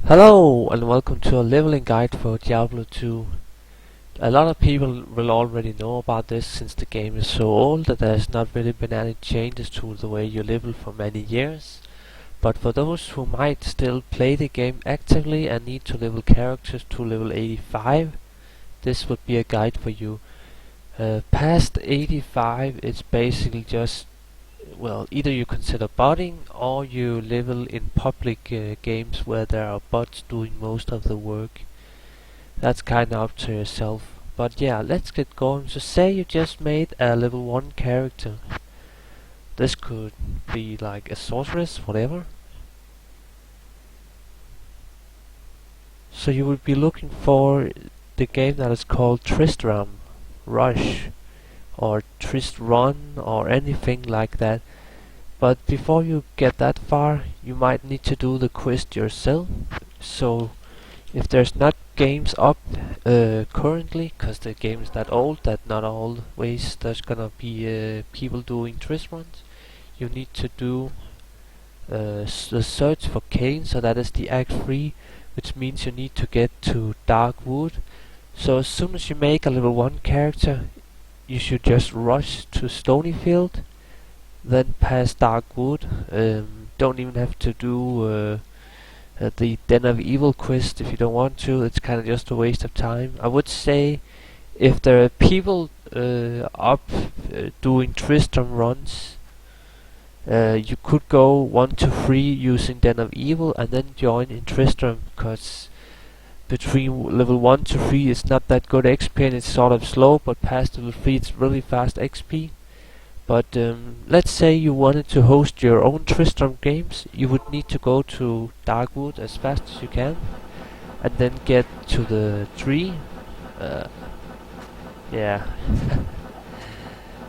Hello and welcome to a leveling guide for Diablo 2. A lot of people will already know about this since the game is so old that there has not really been any changes to the way you level for many years. But for those who might still play the game actively and need to level characters to level 85, this would be a guide for you. Past 85 it's basically just, well, either you consider botting or you level in public games where there are bots doing most of the work. That's kinda up to yourself. But yeah, let's get going. So say you just made a level 1 character. This could be like a sorceress, whatever. So you would be looking for the game that is called Tristram Rush or Trist Run or anything like that. But before you get that far, you might need to do the quest yourself. So if there's not games up currently, because the game is that old that not always there's gonna be people doing Trist runs, you need to do the search for Cain, so that is the Act 3, which means you need to get to Dark Wood. So as soon as you make a level 1 character, you should just rush to Stonyfield, then past Dark Wood. Don't even have to do the Den of Evil quest if you don't want to. It's kind of just a waste of time. I would say if there are people doing Tristram runs, you could go 1 to 3 using Den of Evil and then join in Tristram, because between level 1 to 3 it's not that good XP and it's sort of slow, but past level 3 it's really fast XP. But let's say you wanted to host your own Tristram games, you would need to go to Darkwood as fast as you can, and then get to the tree. Yeah.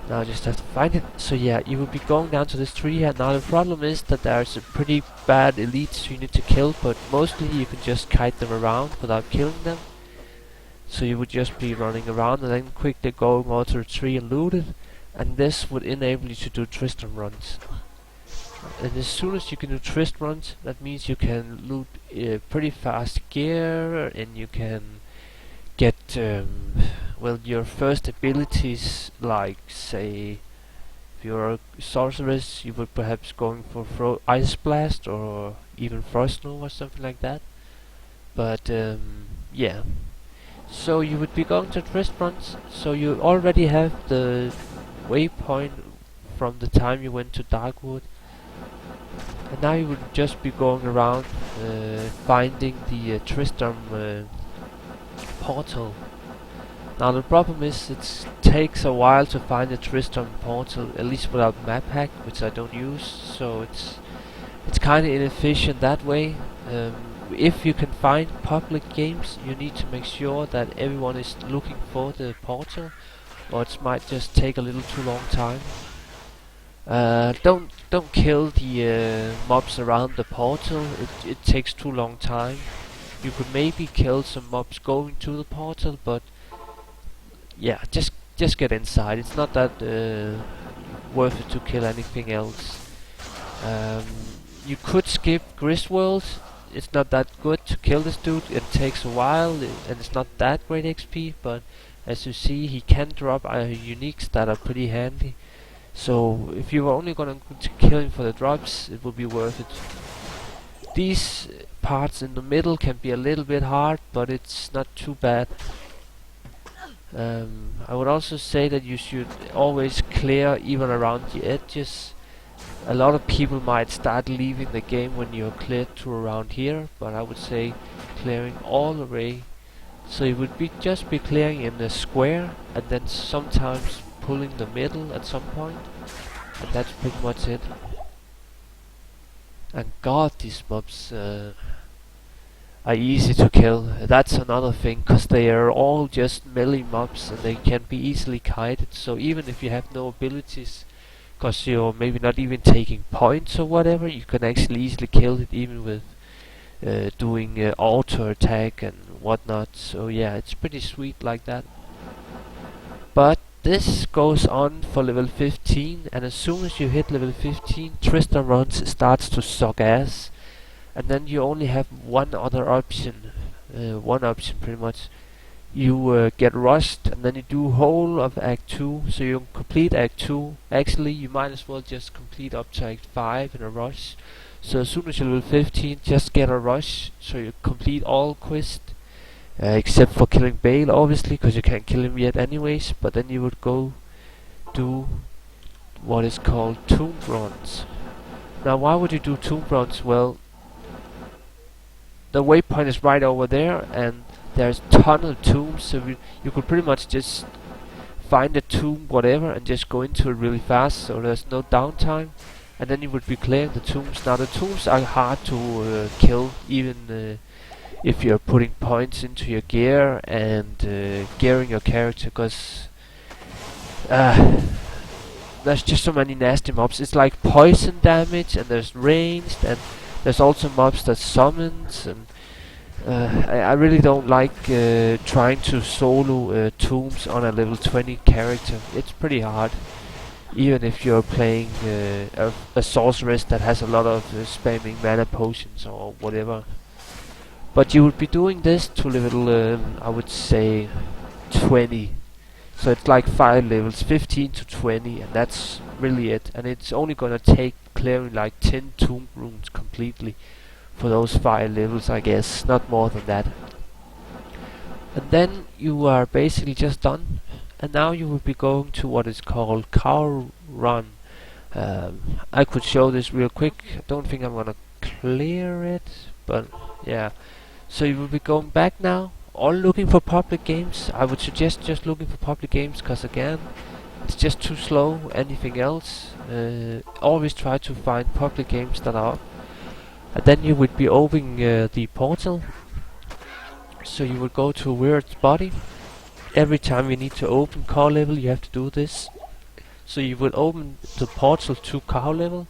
Now I just have to find it. So yeah, you will be going down to this tree here. Now the problem is that there's a pretty bad elites you need to kill, but mostly you can just kite them around without killing them. So you would just be running around and then quickly going over to the tree and loot it. And this would enable you to do Tristram runs. And as soon as you can do Trist runs, that means you can loot pretty fast gear, and you can get well, your first abilities, like say if you're a sorceress you would perhaps going for Ice Blast or even Frost Snow or something like that. But yeah, so you would be going to Trist runs, so you already have the waypoint from the time you went to Darkwood, and now you would just be going around finding the Tristram portal. Now the problem is it takes a while to find the Tristram portal, at least without map hack, which I don't use, so it's kinda inefficient that way. If you can find public games, you need to make sure that everyone is looking for the portal, or it might just take a little too long time. Don't kill the mobs around the portal. It takes too long time. You could maybe kill some mobs going to the portal, but yeah, just get inside. It's not that worth it to kill anything else. You could skip Gristworld. It's not that good to kill this dude. It takes a while and it's not that great XP, but as you see, he can drop uniques that are pretty handy. So if you were only gonna kill him for the drops, it would be worth it. These parts in the middle can be a little bit hard, but it's not too bad. I would also say that you should always clear even around the edges. A lot of people might start leaving the game when you're cleared to around here, but I would say clearing all the way. So you would just be clearing in the square and then sometimes pulling the middle at some point, and that's pretty much it. And god, these mobs are easy to kill. That's another thing, cause they are all just melee mobs and they can be easily kited. So even if you have no abilities, cause you're maybe not even taking points or whatever, you can actually easily kill it even with doing auto attack and whatnot. So yeah, it's pretty sweet like that. But this goes on for level 15, and as soon as you hit level 15, Tristram runs starts to suck ass. and then you only have one other option, one option pretty much. You get rushed, and then you do whole of Act 2, so you complete Act 2. Actually, you might as well just complete up to Act 5 in a rush. So as soon as you're level 15, just get a rush, so you complete all quests, except for killing Baal, obviously, because you can't kill him yet anyways, but then you would go do what is called tomb runs. Now, why would you do tomb runs? Well, the waypoint is right over there, and there's a ton of tombs, so you could pretty much just find a tomb, whatever, and just go into it really fast, so there's no downtime, and then you would be clearing the tombs. Now, the tombs are hard to kill, even if you're putting points into your gear and gearing your character, because there's just so many nasty mobs. It's like poison damage, and there's ranged, and there's also mobs that summons, and I really don't like trying to solo tombs on a level 20 character. It's pretty hard, even if you're playing a sorceress that has a lot of spamming mana potions or whatever. But you would be doing this to level, I would say, 20. So it's like 5 levels, 15 to 20, and that's really it. And it's only gonna take clearing like 10 tomb runes completely for those 5 levels, I guess, not more than that. And then you are basically just done. And now you will be going to what is called Cow Run. I could show this real quick. I don't think I'm gonna clear it, but yeah. So you will be going back now, all looking for public games. I would suggest just looking for public games, because again, it's just too slow. Anything else, always try to find public games that are up. And then you would be opening the portal. So you would go to Weird's body. Every time you need to open car level, you have to do this. So you would open the portal to car level.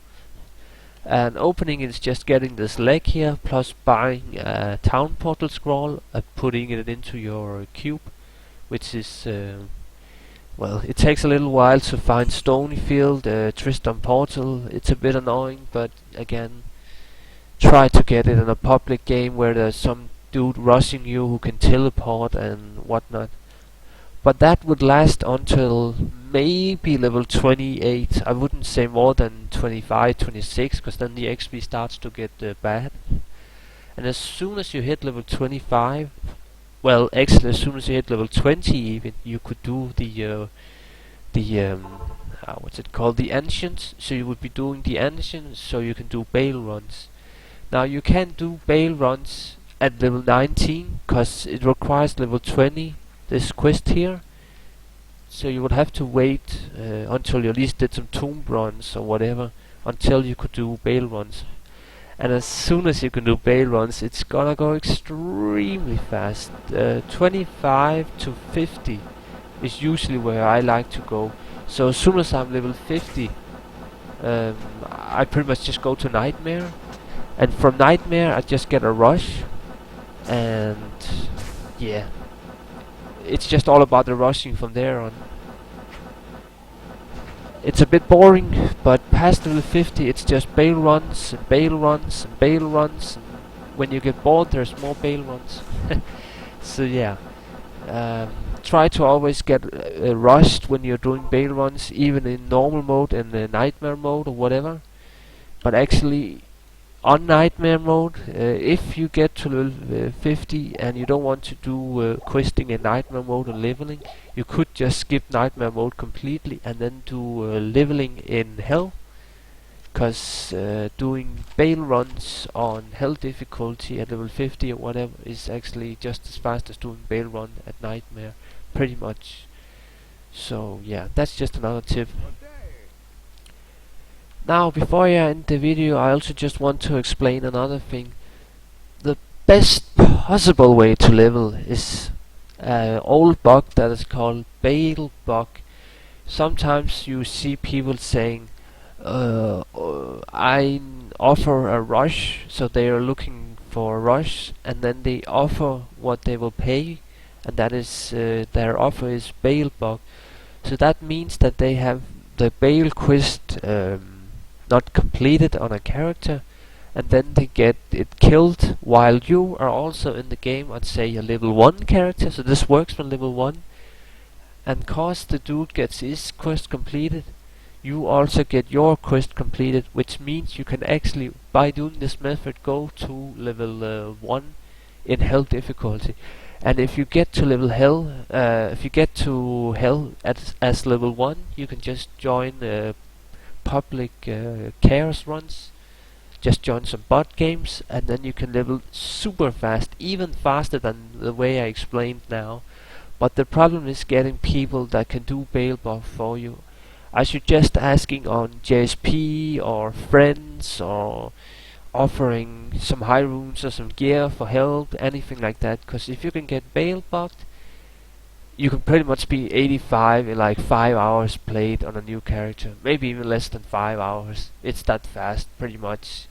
And opening is just getting this leg here, plus buying a town portal scroll and putting it into your cube, which is, well, it takes a little while to find Stonyfield, Tristan portal. It's a bit annoying, but again, try to get it in a public game where there's some dude rushing you who can teleport and whatnot. But that would last until maybe level 28. I wouldn't say more than 25, 26, because then the XP starts to get bad. And as soon as you hit level 25, well, actually, as soon as you hit level 20 even, you could do the what's it called? The Ancients. So you would be doing the Ancients, so you can do Baal runs. Now, you can't do Baal runs at level 19, because it requires level 20, this quest here. So you would have to wait until you at least did some tomb runs or whatever, until you could do Baal runs. And as soon as you can do Baal runs, it's gonna go extremely fast. 25 to 50 is usually where I like to go. So as soon as I'm level 50, I pretty much just go to Nightmare. And from Nightmare, I just get a rush. And yeah, it's just all about the rushing from there on. It's a bit boring, but past level 50, it's just Baal runs and Baal runs and Baal runs. And when you get bored, there's more Baal runs. So yeah, try to always get rushed when you're doing Baal runs, even in normal mode and nightmare mode or whatever. But actually, on nightmare mode, if you get to level 50 and you don't want to do questing in nightmare mode or leveling, you could just skip nightmare mode completely and then do leveling in hell, because doing Baal runs on hell difficulty at level 50 or whatever is actually just as fast as doing Baal run at nightmare, pretty much. So yeah, that's just another tip. Now, before I end the video, I also just want to explain another thing. The best possible way to level is an old bug that is called Baal Bug. Sometimes you see people saying, I offer a rush, so they are looking for a rush, and then they offer what they will pay, and that is their offer is Baal Bug. So that means that they have the Baal quest not completed on a character, and then they get it killed while you are also in the game on, say, a level 1 character. So this works for level 1, and cause the dude gets his quest completed, you also get your quest completed, which means you can actually, by doing this method, go to level 1 in hell difficulty. And if you get to hell as level 1, you can just join public chaos runs, just join some bot games, and then you can level super fast, even faster than the way I explained now. But the problem is getting people that can do Baal Bug for you. I suggest asking on JSP or friends, or offering some high runes or some gear for help, anything like that. Because if you can get Baal Bugged, you can pretty much be 85 in like 5 hours played on a new character. Maybe even less than 5 hours. It's that fast, pretty much.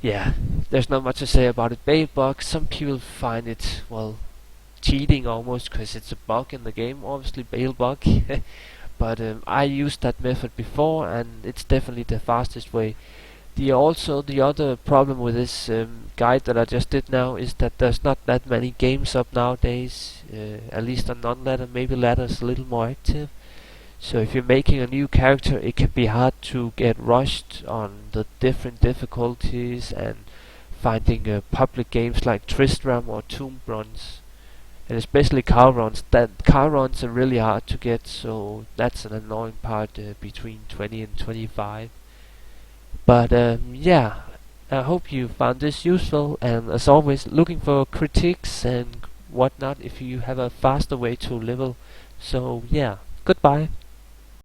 Yeah, there's not much to say about it. Baal Bug, some people find it, well, cheating almost, because it's a bug in the game, obviously, Baal Bug. But I used that method before, and it's definitely the fastest way. The other problem with this guide that I just did now is that there's not that many games up nowadays, at least on non-ladder. Maybe ladder's a little more active. So if you're making a new character, it can be hard to get rushed on the different difficulties and finding public games like Tristram or Tomb Runs. And especially car runs. That car runs are really hard to get, so that's an annoying part between 20 and 25. But yeah, I hope you found this useful, and as always, looking for critiques and whatnot if you have a faster way to level. So yeah, goodbye.